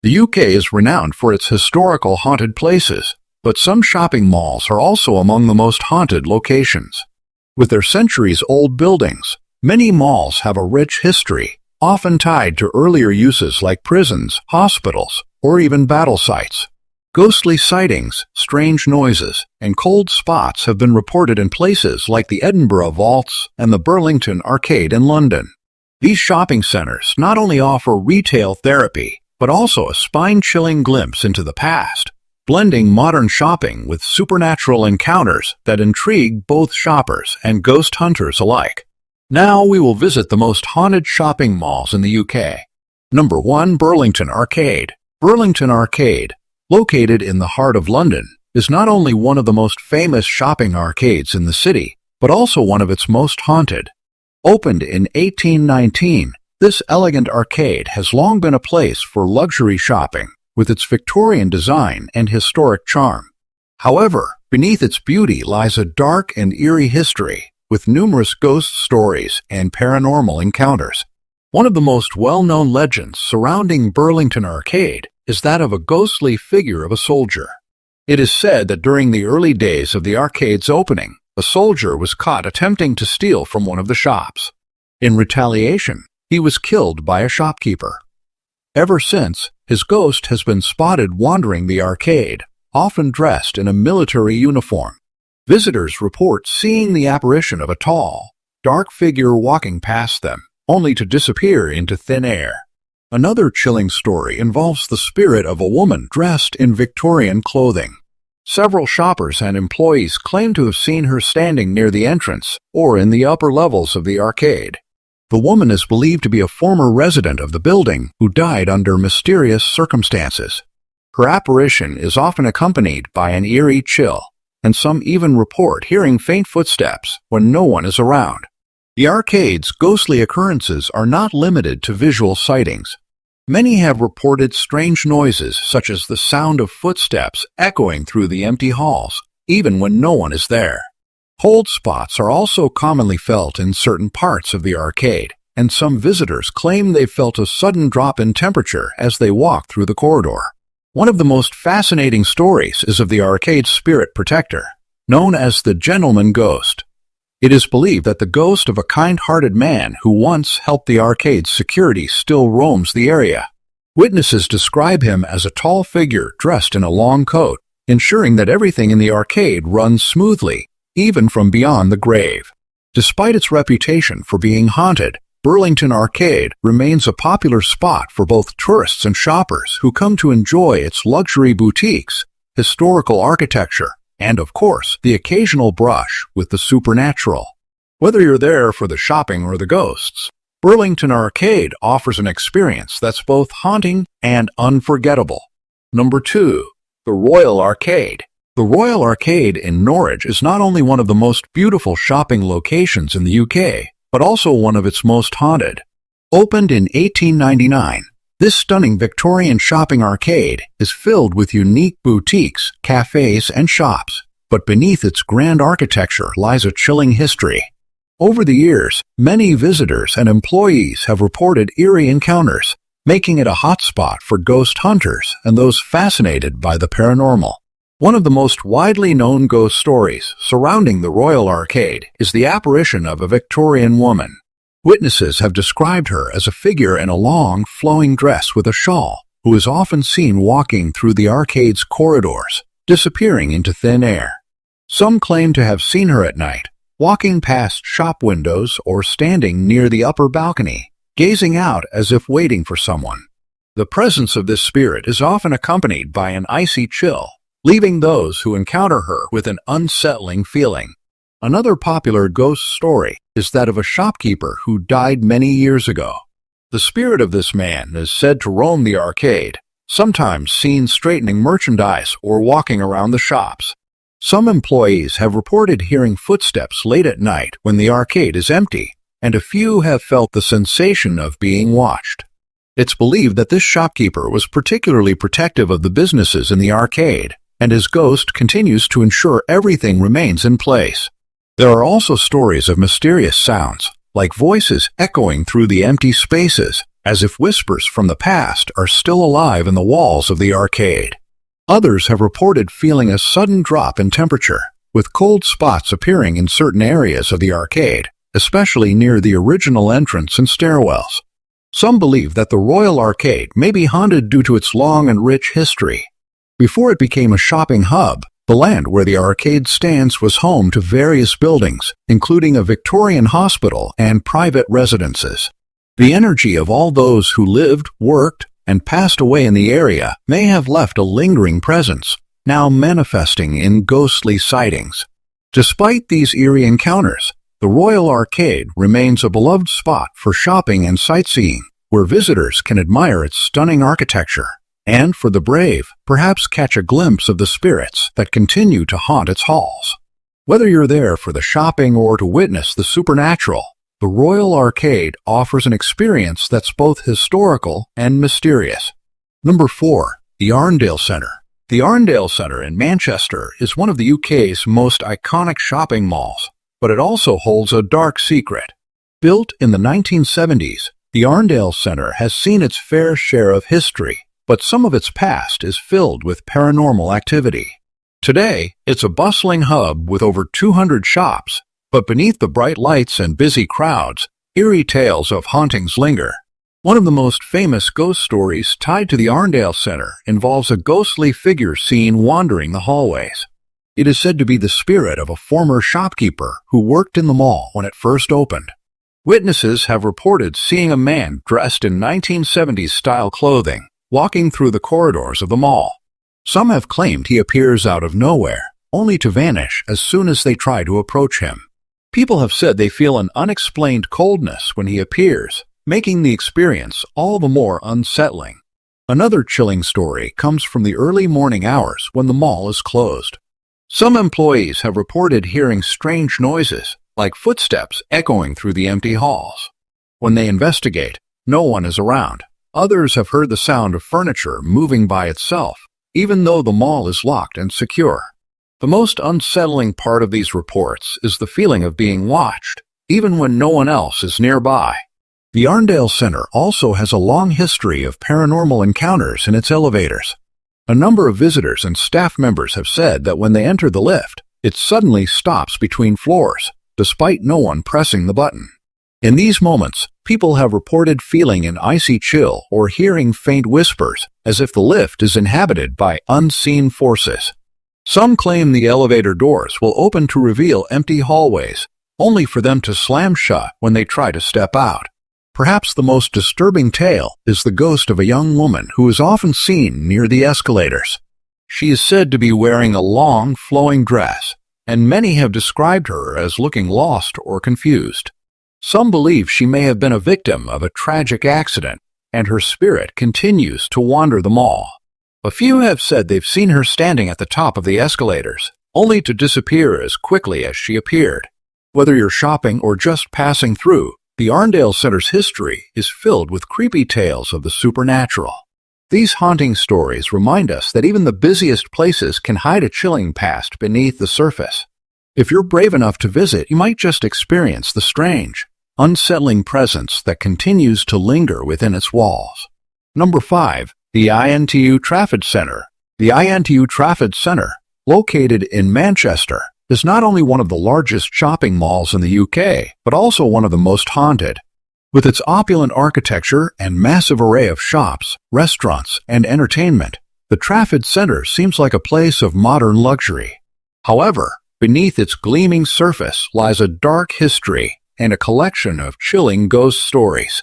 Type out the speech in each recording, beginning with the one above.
The UK is renowned for its historical haunted places, but some shopping malls are also among the most haunted locations. With their centuries-old buildings, many malls have a rich history, often tied to earlier uses like prisons, hospitals, or even battle sites. Ghostly sightings, strange noises, and cold spots have been reported in places like the Edinburgh Vaults and the Burlington Arcade in London. These shopping centers not only offer retail therapy, but also a spine-chilling glimpse into the past, blending modern shopping with supernatural encounters that intrigue both shoppers and ghost hunters alike. Now we will visit the most haunted shopping malls in the UK. Number 1. Burlington Arcade. Burlington Arcade, located in the heart of London, is not only one of the most famous shopping arcades in the city, but also one of its most haunted. Opened in 1819, this elegant arcade has long been a place for luxury shopping, with its Victorian design and historic charm. However, beneath its beauty lies a dark and eerie history, with numerous ghost stories and paranormal encounters. One of the most well-known legends surrounding Burlington Arcade is that of a ghostly figure of a soldier. It is said that during the early days of the arcade's opening, a soldier was caught attempting to steal from one of the shops. In retaliation, he was killed by a shopkeeper. Ever since, his ghost has been spotted wandering the arcade, often dressed in a military uniform. Visitors report seeing the apparition of a tall, dark figure walking past them, only to disappear into thin air. Another chilling story involves the spirit of a woman dressed in Victorian clothing. Several shoppers and employees claim to have seen her standing near the entrance or in the upper levels of the arcade. The woman is believed to be a former resident of the building who died under mysterious circumstances. Her apparition is often accompanied by an eerie chill, and some even report hearing faint footsteps when no one is around. The arcade's ghostly occurrences are not limited to visual sightings. Many have reported strange noises such as the sound of footsteps echoing through the empty halls, even when no one is there. Cold spots are also commonly felt in certain parts of the arcade, and some visitors claim they felt a sudden drop in temperature as they walked through the corridor. One of the most fascinating stories is of the arcade's spirit protector, known as the Gentleman Ghost. It is believed that the ghost of a kind-hearted man who once helped the arcade's security still roams the area. Witnesses describe him as a tall figure dressed in a long coat, ensuring that everything in the arcade runs smoothly, even from beyond the grave. Despite its reputation for being haunted, Burlington Arcade remains a popular spot for both tourists and shoppers who come to enjoy its luxury boutiques, historical architecture, and, of course, the occasional brush with the supernatural. Whether you're there for the shopping or the ghosts, Burlington Arcade offers an experience that's both haunting and unforgettable. Number 2. The Royal Arcade. The Royal Arcade in Norwich is not only one of the most beautiful shopping locations in the UK, but also one of its most haunted. Opened in 1899, this stunning Victorian shopping arcade is filled with unique boutiques, cafes, and shops, but beneath its grand architecture lies a chilling history. Over the years, many visitors and employees have reported eerie encounters, making it a hotspot for ghost hunters and those fascinated by the paranormal. One of the most widely known ghost stories surrounding the Royal Arcade is the apparition of a Victorian woman. Witnesses have described her as a figure in a long, flowing dress with a shawl, who is often seen walking through the arcade's corridors, disappearing into thin air. Some claim to have seen her at night, walking past shop windows or standing near the upper balcony, gazing out as if waiting for someone. The presence of this spirit is often accompanied by an icy chill, leaving those who encounter her with an unsettling feeling. Another popular ghost story is that of a shopkeeper who died many years ago. The spirit of this man is said to roam the arcade, sometimes seen straightening merchandise or walking around the shops. Some employees have reported hearing footsteps late at night when the arcade is empty, and a few have felt the sensation of being watched. It's believed that this shopkeeper was particularly protective of the businesses in the arcade, and his ghost continues to ensure everything remains in place. There are also stories of mysterious sounds, like voices echoing through the empty spaces, as if whispers from the past are still alive in the walls of the arcade. Others have reported feeling a sudden drop in temperature, with cold spots appearing in certain areas of the arcade, especially near the original entrance and stairwells. Some believe that the Royal Arcade may be haunted due to its long and rich history. Before it became a shopping hub, the land where the arcade stands was home to various buildings, including a Victorian hospital and private residences. The energy of all those who lived, worked, and passed away in the area may have left a lingering presence, now manifesting in ghostly sightings. Despite these eerie encounters, the Royal Arcade remains a beloved spot for shopping and sightseeing, where visitors can admire its stunning architecture, and for the brave, perhaps catch a glimpse of the spirits that continue to haunt its halls. Whether you're there for the shopping or to witness the supernatural, the Royal Arcade offers an experience that's both historical and mysterious. Number 4. The Arndale Center. The Arndale Center in Manchester is one of the UK's most iconic shopping malls, but it also holds a dark secret. Built in the 1970s, the Arndale Center has seen its fair share of history, but some of its past is filled with paranormal activity. Today, it's a bustling hub with over 200 shops, but beneath the bright lights and busy crowds, eerie tales of hauntings linger. One of the most famous ghost stories tied to the Arndale Center involves a ghostly figure seen wandering the hallways. It is said to be the spirit of a former shopkeeper who worked in the mall when it first opened. Witnesses have reported seeing a man dressed in 1970s-style clothing walking through the corridors of the mall. Some have claimed he appears out of nowhere, only to vanish as soon as they try to approach him. People have said they feel an unexplained coldness when he appears, making the experience all the more unsettling. Another chilling story comes from the early morning hours when the mall is closed. Some employees have reported hearing strange noises, like footsteps echoing through the empty halls. When they investigate, no one is around. Others have heard the sound of furniture moving by itself, even though the mall is locked and secure. The most unsettling part of these reports is the feeling of being watched, even when no one else is nearby. The Arndale Center also has a long history of paranormal encounters in its elevators. A number of visitors and staff members have said that when they enter the lift, it suddenly stops between floors, despite no one pressing the button. In these moments, people have reported feeling an icy chill or hearing faint whispers, as if the lift is inhabited by unseen forces. Some claim the elevator doors will open to reveal empty hallways, only for them to slam shut when they try to step out. Perhaps the most disturbing tale is the ghost of a young woman who is often seen near the escalators. She is said to be wearing a long, flowing dress, and many have described her as looking lost or confused. Some believe she may have been a victim of a tragic accident, and her spirit continues to wander the mall. A few have said they've seen her standing at the top of the escalators, only to disappear as quickly as she appeared. Whether you're shopping or just passing through, the Arndale Center's history is filled with creepy tales of the supernatural. These haunting stories remind us that even the busiest places can hide a chilling past beneath the surface. If you're brave enough to visit, you might just experience the strange, unsettling presence that continues to linger within its walls. Number 5. The Intu Center. The Intu Center, located in Manchester, is not only one of the largest shopping malls in the UK, but also one of the most haunted. With its opulent architecture and massive array of shops, restaurants, and entertainment, the Trafford Center seems like a place of modern luxury. However, beneath its gleaming surface lies a dark history and a collection of chilling ghost stories.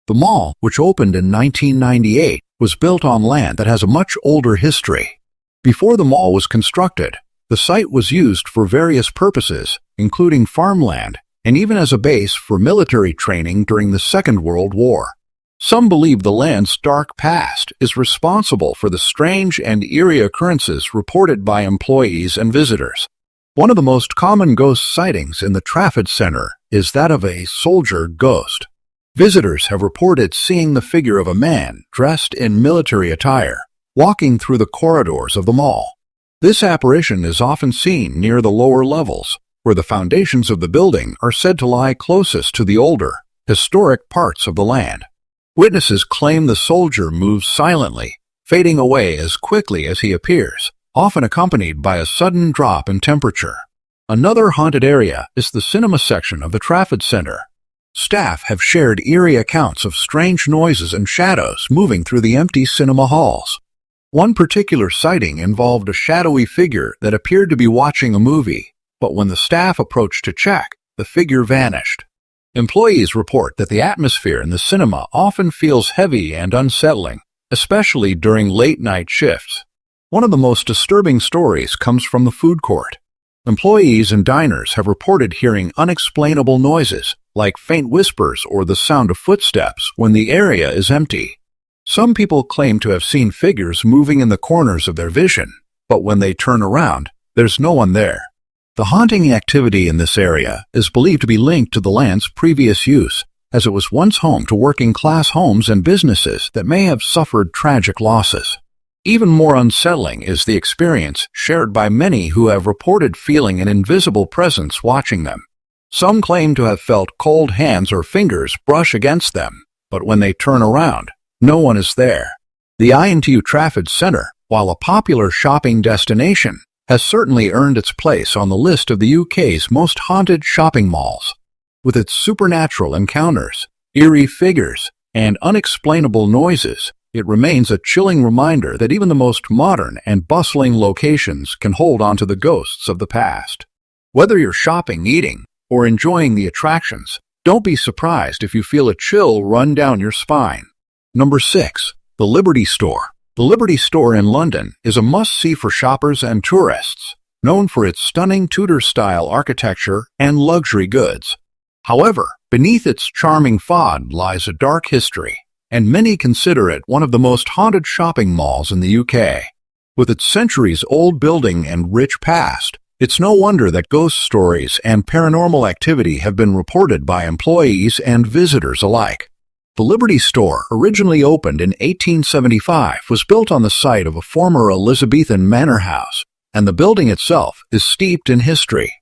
The mall, which opened in 1998, was built on land that has a much older history. Before the mall was constructed, the site was used for various purposes, including farmland, and even as a base for military training during the Second World War. Some believe the land's dark past is responsible for the strange and eerie occurrences reported by employees and visitors. One of the most common ghost sightings in the Trafford Center is that of a soldier ghost. Visitors have reported seeing the figure of a man dressed in military attire, walking through the corridors of the mall. This apparition is often seen near the lower levels, where the foundations of the building are said to lie closest to the older, historic parts of the land. Witnesses claim the soldier moves silently, fading away as quickly as he appears, often accompanied by a sudden drop in temperature. Another haunted area is the cinema section of the Grafton Center. Staff have shared eerie accounts of strange noises and shadows moving through the empty cinema halls. One particular sighting involved a shadowy figure that appeared to be watching a movie, but when the staff approached to check, the figure vanished. Employees report that the atmosphere in the cinema often feels heavy and unsettling, especially during late-night shifts. One of the most disturbing stories comes from the food court. Employees and diners have reported hearing unexplainable noises, like faint whispers or the sound of footsteps, when the area is empty. Some people claim to have seen figures moving in the corners of their vision, but when they turn around, there's no one there. The haunting activity in this area is believed to be linked to the land's previous use, as it was once home to working-class homes and businesses that may have suffered tragic losses. Even more unsettling is the experience shared by many who have reported feeling an invisible presence watching them. Some claim to have felt cold hands or fingers brush against them, but when they turn around, no one is there. The Intu Center, while a popular shopping destination, has certainly earned its place on the list of the UK's most haunted shopping malls. With its supernatural encounters, eerie figures, and unexplainable noises, it remains a chilling reminder that even the most modern and bustling locations can hold onto the ghosts of the past. Whether you're shopping, eating, or enjoying the attractions, don't be surprised if you feel a chill run down your spine. Number 6. The Liberty Store. The Liberty Store in London is a must-see for shoppers and tourists, known for its stunning Tudor-style architecture and luxury goods. However, beneath its charming facade lies a dark history, and many consider it one of the most haunted shopping malls in the UK. With its centuries-old building and rich past, it's no wonder that ghost stories and paranormal activity have been reported by employees and visitors alike. The Liberty Store, originally opened in 1875, was built on the site of a former Elizabethan manor house, and the building itself is steeped in history.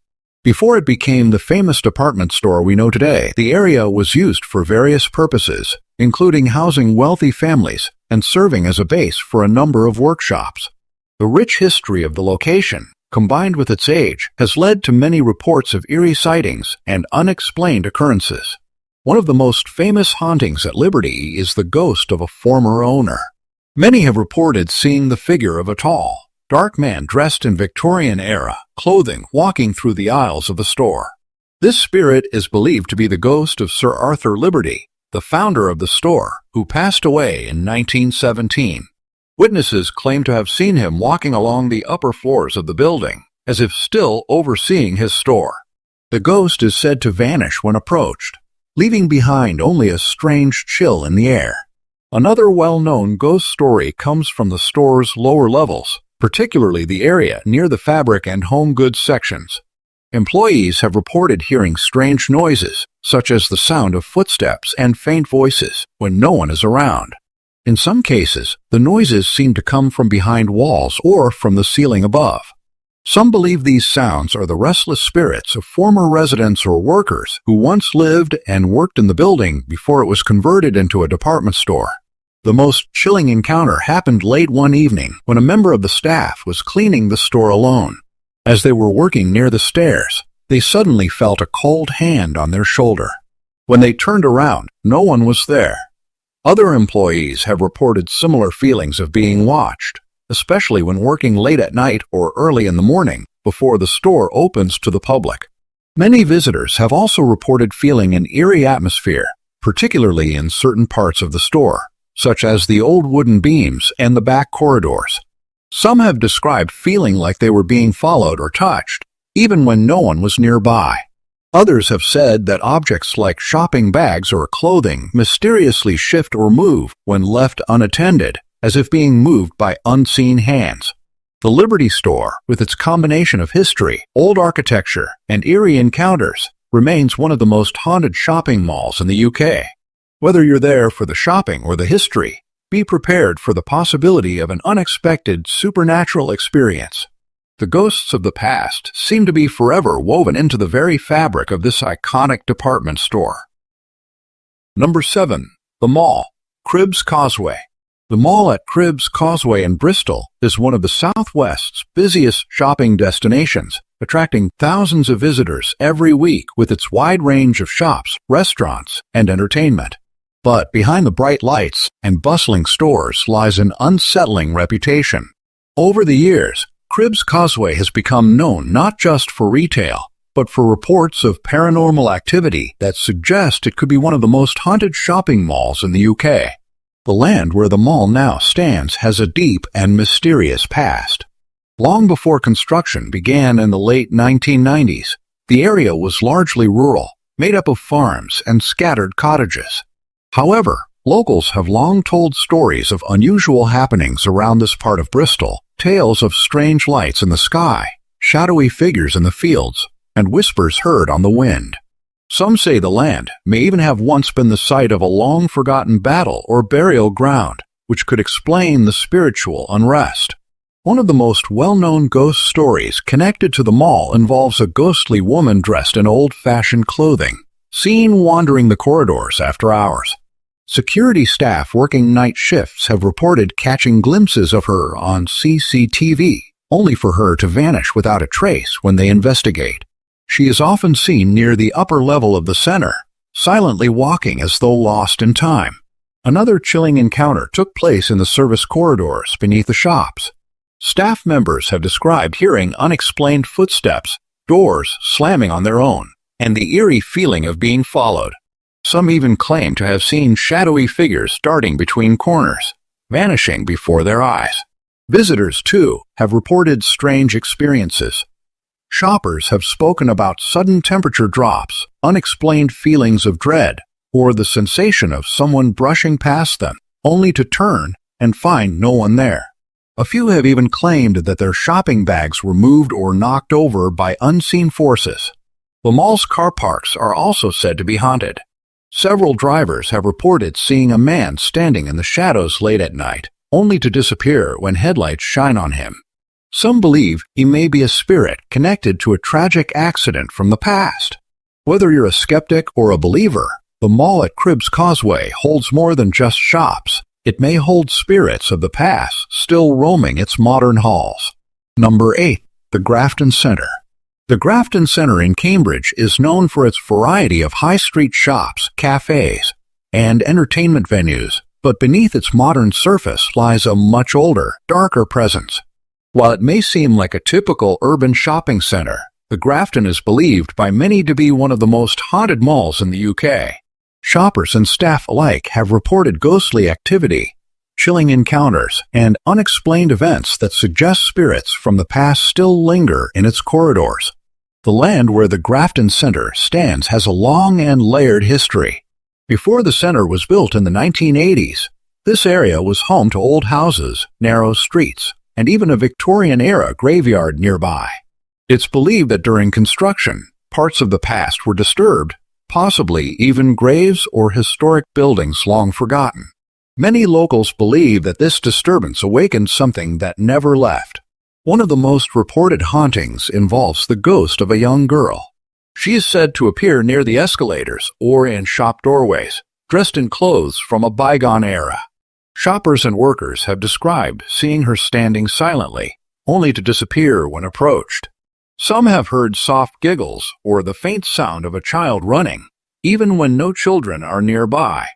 Before it became the famous department store we know today, the area was used for various purposes, including housing wealthy families and serving as a base for a number of workshops. The rich history of the location, combined with its age, has led to many reports of eerie sightings and unexplained occurrences. One of the most famous hauntings at Liberty is the ghost of a former owner. Many have reported seeing the figure of a tall, dark man dressed in Victorian-era clothing walking through the aisles of the store. This spirit is believed to be the ghost of Sir Arthur Liberty, the founder of the store, who passed away in 1917. Witnesses claim to have seen him walking along the upper floors of the building, as if still overseeing his store. The ghost is said to vanish when approached, leaving behind only a strange chill in the air. Another well-known ghost story comes from the store's lower levels, particularly the area near the fabric and home goods sections. Employees have reported hearing strange noises, such as the sound of footsteps and faint voices, when no one is around. In some cases, the noises seem to come from behind walls or from the ceiling above. Some believe these sounds are the restless spirits of former residents or workers who once lived and worked in the building before it was converted into a department store. The most chilling encounter happened late one evening when a member of the staff was cleaning the store alone. As they were working near the stairs, they suddenly felt a cold hand on their shoulder. When they turned around, no one was there. Other employees have reported similar feelings of being watched, especially when working late at night or early in the morning before the store opens to the public. Many visitors have also reported feeling an eerie atmosphere, particularly in certain parts of the store, such as the old wooden beams and the back corridors. Some have described feeling like they were being followed or touched, even when no one was nearby. Others have said that objects like shopping bags or clothing mysteriously shift or move when left unattended, as if being moved by unseen hands. The Liberty Store, with its combination of history, old architecture, and eerie encounters, remains one of the most haunted shopping malls in the UK. Whether you're there for the shopping or the history, be prepared for the possibility of an unexpected supernatural experience. The ghosts of the past seem to be forever woven into the very fabric of this iconic department store. Number 7. The Mall. Cribbs Causeway. The mall at Cribbs Causeway in Bristol is one of the Southwest's busiest shopping destinations, attracting thousands of visitors every week with its wide range of shops, restaurants, and entertainment. But behind the bright lights and bustling stores lies an unsettling reputation. Over the years, Cribbs Causeway has become known not just for retail, but for reports of paranormal activity that suggest it could be one of the most haunted shopping malls in the UK. The land where the mall now stands has a deep and mysterious past. Long before construction began in the late 1990s, the area was largely rural, made up of farms and scattered cottages. However, locals have long told stories of unusual happenings around this part of Bristol, tales of strange lights in the sky, shadowy figures in the fields, and whispers heard on the wind. Some say the land may even have once been the site of a long-forgotten battle or burial ground, which could explain the spiritual unrest. One of the most well-known ghost stories connected to the mall involves a ghostly woman dressed in old-fashioned clothing, seen wandering the corridors after hours. Security staff working night shifts have reported catching glimpses of her on CCTV, only for her to vanish without a trace when they investigate. She is often seen near the upper level of the center, silently walking as though lost in time. Another chilling encounter took place in the service corridors beneath the shops. Staff members have described hearing unexplained footsteps, doors slamming on their own, and the eerie feeling of being followed. Some even claim to have seen shadowy figures darting between corners, vanishing before their eyes. Visitors, too, have reported strange experiences. Shoppers have spoken about sudden temperature drops, unexplained feelings of dread, or the sensation of someone brushing past them, only to turn and find no one there. A few have even claimed that their shopping bags were moved or knocked over by unseen forces. The mall's car parks are also said to be haunted. Several drivers have reported seeing a man standing in the shadows late at night, only to disappear when headlights shine on him. Some believe he may be a spirit connected to a tragic accident from the past. Whether you're a skeptic or a believer, the mall at Cribbs Causeway holds more than just shops. It may hold spirits of the past still roaming its modern halls. Number 8. The Grafton Center. The Grafton Center in Cambridge is known for its variety of high street shops, cafes, and entertainment venues, but beneath its modern surface lies a much older, darker presence. While it may seem like a typical urban shopping center, the Grafton is believed by many to be one of the most haunted malls in the UK. Shoppers and staff alike have reported ghostly activity, chilling encounters, and unexplained events that suggest spirits from the past still linger in its corridors. The land where the Grafton Center stands has a long and layered history. Before the center was built in the 1980s, this area was home to old houses, narrow streets, and even a Victorian-era graveyard nearby. It's believed that during construction, parts of the past were disturbed, possibly even graves or historic buildings long forgotten. Many locals believe that this disturbance awakened something that never left. One of the most reported hauntings involves the ghost of a young girl. She is said to appear near the escalators or in shop doorways, dressed in clothes from a bygone era. Shoppers and workers have described seeing her standing silently, only to disappear when approached. Some have heard soft giggles or the faint sound of a child running, even when no children are nearby.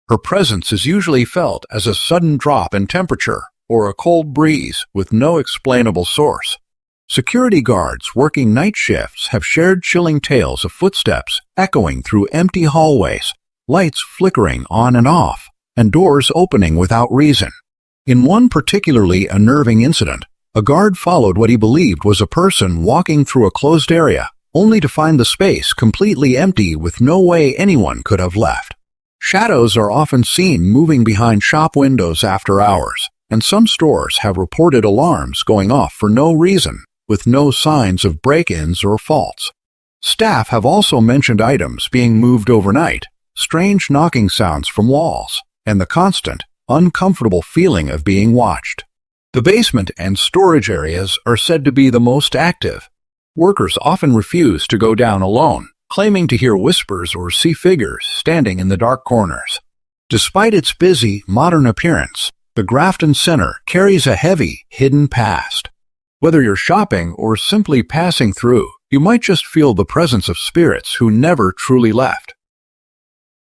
Her presence is usually felt as a sudden drop in temperature or a cold breeze with no explainable source. Security guards working night shifts have shared chilling tales of footsteps echoing through empty hallways, lights flickering on and off, and doors opening without reason. In one particularly unnerving incident, a guard followed what he believed was a person walking through a closed area, only to find the space completely empty with no way anyone could have left. Shadows are often seen moving behind shop windows after hours, and some stores have reported alarms going off for no reason, with no signs of break-ins or faults. Staff have also mentioned items being moved overnight, strange knocking sounds from walls, and the constant, uncomfortable feeling of being watched. The basement and storage areas are said to be the most active. Workers often refuse to go down alone, claiming to hear whispers or see figures standing in the dark corners. Despite its busy, modern appearance, the Grafton Center carries a heavy, hidden past. Whether you're shopping or simply passing through, you might just feel the presence of spirits who never truly left.